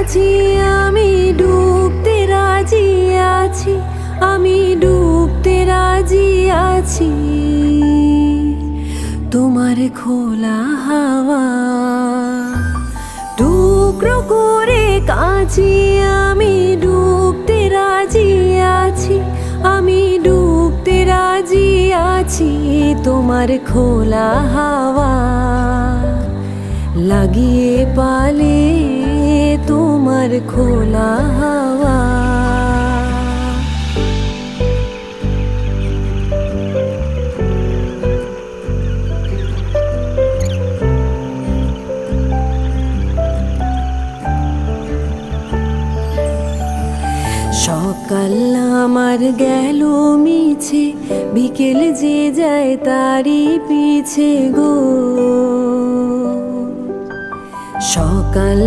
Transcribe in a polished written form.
আছি, আমি ডুবতে রাজি আছি, আমি ডুবতে রাজি আছি। তোমার খোলা হাওয়া টুকরো করে কাছি, আমি ডুবতে রাজি আছি, আমি ডুবতে রাজি আছি। তোমার খোলা হাওয়া লাগিয়ে পালে, তোমার খোলা হাওয়া। সকাল আমার গেল মিছে, বিকেল যে যায় তারই পিছে গো। সকাল